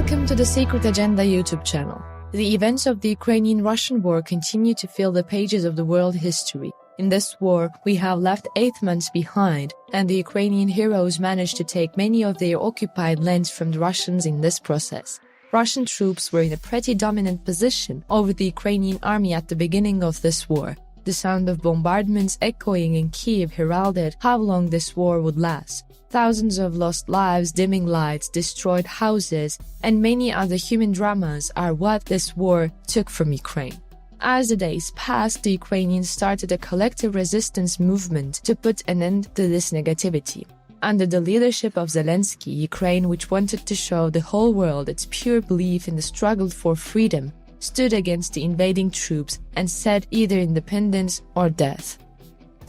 Welcome to the Secret Agenda YouTube channel. The events of the Ukrainian-Russian war continue to fill the pages of the world history. In this war, we have left 8 months behind, and the Ukrainian heroes managed to take many of their occupied lands from the Russians in this process. Russian troops were in a pretty dominant position over the Ukrainian army at the beginning of this war. The sound of bombardments echoing in Kiev heralded how long this war would last. Thousands of lost lives, dimming lights, destroyed houses, and many other human dramas are what this war took from Ukraine. As the days passed, the Ukrainians started a collective resistance movement to put an end to this negativity. Under the leadership of Zelensky, Ukraine, which wanted to show the whole world its pure belief in the struggle for freedom, stood against the invading troops and said either independence or death.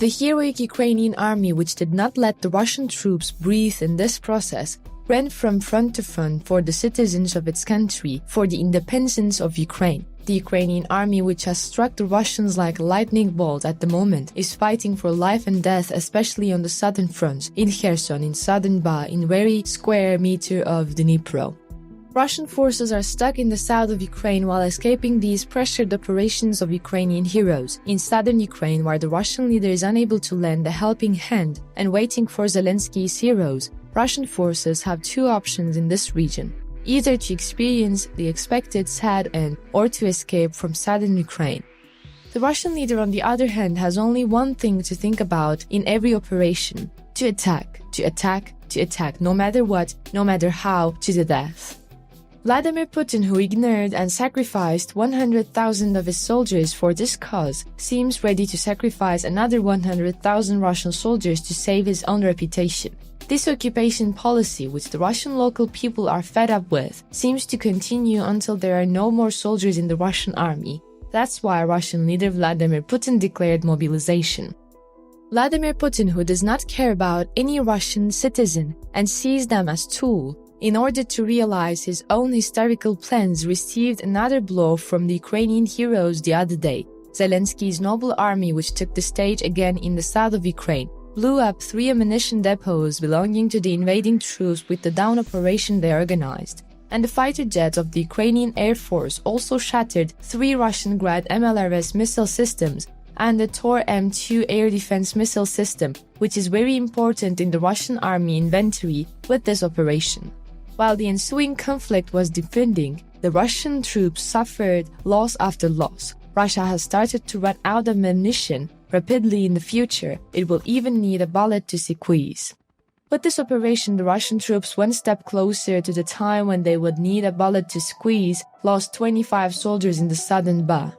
The heroic Ukrainian army, which did not let the Russian troops breathe in this process, ran from front to front for the citizens of its country, for the independence of Ukraine. The Ukrainian army, which has struck the Russians like a lightning bolt at the moment, is fighting for life and death, especially on the southern front, in Kherson, in southern Ba, in very square meter of the Dnipro. Russian forces are stuck in the south of Ukraine while escaping these pressured operations of Ukrainian heroes. In southern Ukraine, where the Russian leader is unable to lend a helping hand and waiting for Zelensky's heroes, Russian forces have 2 options in this region: either to experience the expected sad end or to escape from southern Ukraine. The Russian leader, on the other hand, has only one thing to think about in every operation: to attack, to attack, to attack, no matter what, no matter how, to the death. Vladimir Putin, who ignored and sacrificed 100,000 of his soldiers for this cause, seems ready to sacrifice another 100,000 Russian soldiers to save his own reputation. This occupation policy, which the Russian local people are fed up with, seems to continue until there are no more soldiers in the Russian army. That's why Russian leader Vladimir Putin declared mobilization. Vladimir Putin, who does not care about any Russian citizen and sees them as tools, in order to realize his own historical plans, received another blow from the Ukrainian heroes the other day. Zelensky's noble army, which took the stage again in the south of Ukraine, blew up 3 ammunition depots belonging to the invading troops with the down operation they organized. And the fighter jets of the Ukrainian Air Force also shattered 3 Russian Grad MLRS missile systems and the Tor M2 air defense missile system, which is very important in the Russian army inventory with this operation. While the ensuing conflict was defending, the Russian troops suffered loss after loss. Russia has started to run out of ammunition rapidly. In the future, it will even need a bullet to squeeze. With this operation, the Russian troops, one step closer to the time when they would need a bullet to squeeze, lost 25 soldiers in the southern Ba.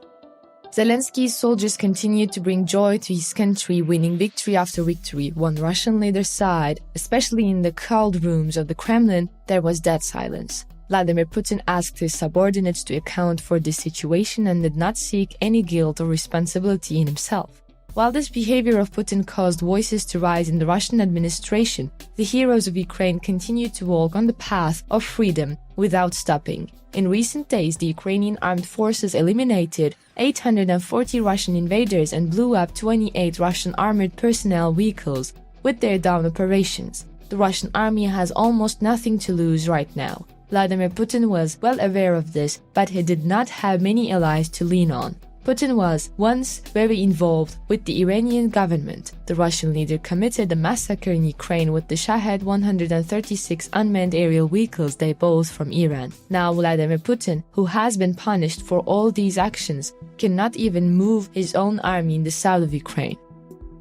Zelensky's soldiers continued to bring joy to his country, winning victory after victory. One Russian leader sighed, especially in the cold rooms of the Kremlin, there was dead silence. Vladimir Putin asked his subordinates to account for this situation and did not seek any guilt or responsibility in himself. While this behavior of Putin caused voices to rise in the Russian administration, the heroes of Ukraine continued to walk on the path of freedom without stopping. In recent days, the Ukrainian armed forces eliminated 840 Russian invaders and blew up 28 Russian armored personnel vehicles with their down operations. The Russian army has almost nothing to lose right now. Vladimir Putin was well aware of this, but he did not have many allies to lean on. Putin was once very involved with the Iranian government. The Russian leader committed a massacre in Ukraine with the Shahed 136 unmanned aerial vehicles they bought from Iran. Now Vladimir Putin, who has been punished for all these actions, cannot even move his own army in the south of Ukraine.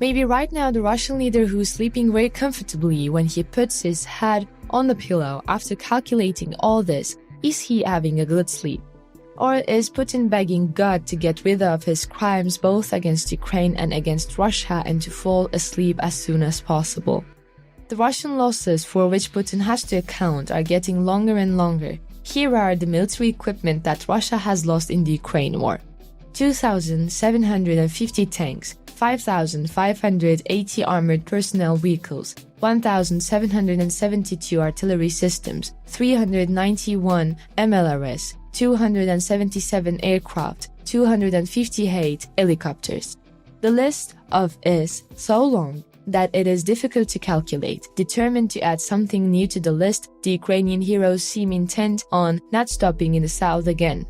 Maybe right now the Russian leader, who is sleeping very comfortably when he puts his head on the pillow after calculating all this, is he having a good sleep? Or is Putin begging God to get rid of his crimes both against Ukraine and against Russia and to fall asleep as soon as possible? The Russian losses for which Putin has to account are getting longer and longer. Here are the military equipment that Russia has lost in the Ukraine war: 2,750 tanks, 5,580 armored personnel vehicles, 1,772 artillery systems, 391 MLRS, 277 aircraft, 258 helicopters. The list is so long that it is difficult to calculate. Determined to add something new to the list, the Ukrainian heroes seem intent on not stopping in the south again.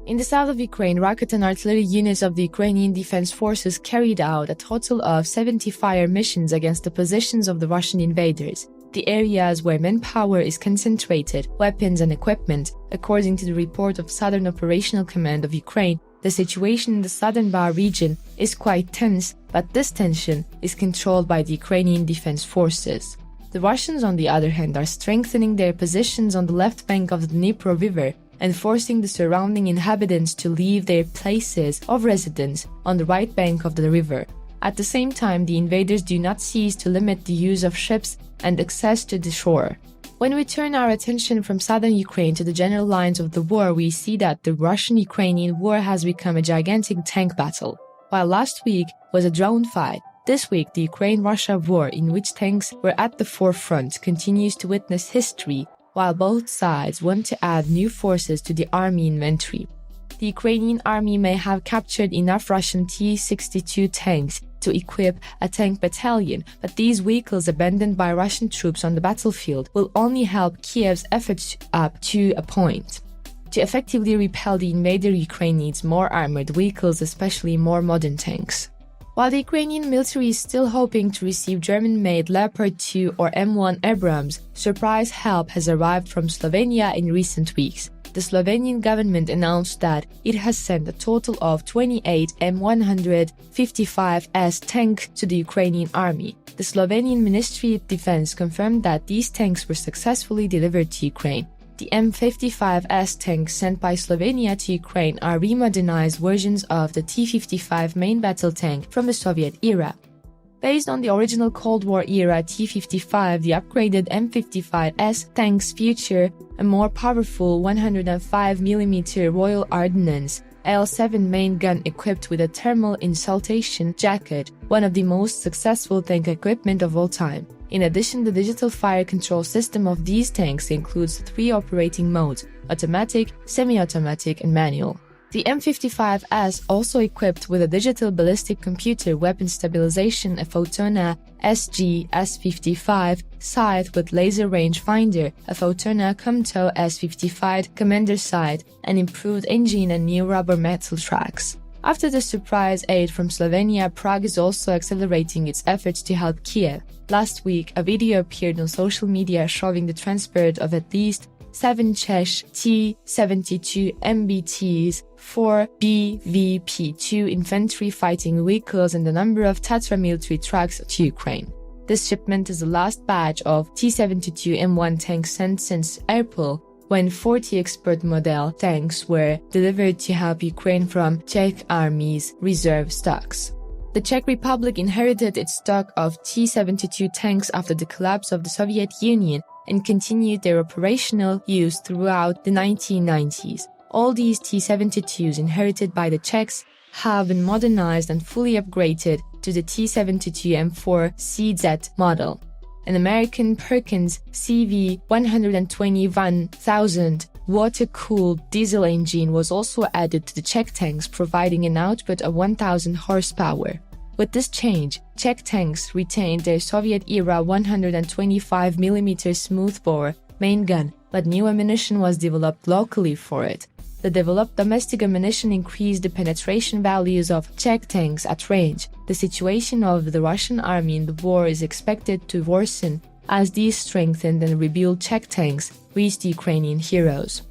In the south of Ukraine, rocket and artillery units of the Ukrainian Defense Forces carried out a total of 70 fire missions against the positions of the Russian invaders. The areas where manpower is concentrated, weapons and equipment. According to the report of Southern Operational Command of Ukraine, the situation in the southern Bar region is quite tense, but this tension is controlled by the Ukrainian Defense Forces. The Russians, on the other hand, are strengthening their positions on the left bank of the Dnipro River and forcing the surrounding inhabitants to leave their places of residence on the right bank of the river. At the same time, the invaders do not cease to limit the use of ships and access to the shore. When we turn our attention from southern Ukraine to the general lines of the war, we see that the Russian-Ukrainian war has become a gigantic tank battle. While last week was a drone fight, this week the Ukraine-Russia war, in which tanks were at the forefront, continues to witness history, while both sides want to add new forces to the army inventory. The Ukrainian army may have captured enough Russian T-62 tanks to equip a tank battalion, but these vehicles abandoned by Russian troops on the battlefield will only help Kiev's efforts up to a point. To effectively repel the invader, Ukraine needs more armored vehicles, especially more modern tanks. While the Ukrainian military is still hoping to receive German-made Leopard 2 or M1 Abrams, surprise help has arrived from Slovenia in recent weeks. The Slovenian government announced that it has sent a total of 28 M155S tanks to the Ukrainian army. The Slovenian Ministry of Defense confirmed that these tanks were successfully delivered to Ukraine. The M55S tanks sent by Slovenia to Ukraine are remodernized versions of the T-55 main battle tank from the Soviet era. Based on the original Cold War era T-55, the upgraded M55S tanks feature a more powerful 105mm Royal Ordnance L7 main gun equipped with a thermal insulation jacket, one of the most successful tank equipment of all time. In addition, the digital fire control system of these tanks includes 3 operating modes: automatic, semi-automatic, and manual. The M55S, also equipped with a digital ballistic computer, weapon stabilization, a Photona SG S55 sight with laser rangefinder, a Photona Comto S55 commander sight, an improved engine and new rubber metal tracks. After the surprise aid from Slovenia, Prague is also accelerating its efforts to help Kiev. Last week, a video appeared on social media showing the transport of at least 7 Czech T-72 MBTs, 4 BVP-2 infantry fighting vehicles and a number of Tatra military trucks to Ukraine. This shipment is the last batch of T-72 M1 tanks sent since April, when 40 export model tanks were delivered to help Ukraine from Czech Army's reserve stocks. The Czech Republic inherited its stock of T-72 tanks after the collapse of the Soviet Union and continued their operational use throughout the 1990s. All these T-72s inherited by the Czechs have been modernized and fully upgraded to the T-72 M4 CZ model. An American Perkins CV-121,000 water-cooled diesel engine was also added to the Czech tanks, providing an output of 1,000 horsepower. With this change, Czech tanks retained their Soviet-era 125mm smoothbore main gun, but new ammunition was developed locally for it. The developed domestic ammunition increased the penetration values of Czech tanks at range. The situation of the Russian army in the war is expected to worsen as these strengthened and rebuilt Czech tanks reach the Ukrainian heroes.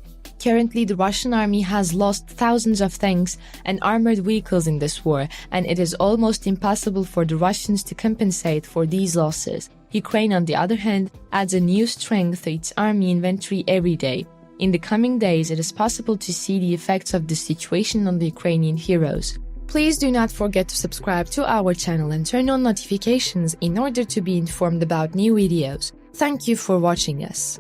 Currently, the Russian army has lost thousands of tanks and armored vehicles in this war, and it is almost impossible for the Russians to compensate for these losses. Ukraine, on the other hand, adds a new strength to its army inventory every day. In the coming days, it is possible to see the effects of this situation on the Ukrainian heroes. Please do not forget to subscribe to our channel and turn on notifications in order to be informed about new videos. Thank you for watching us.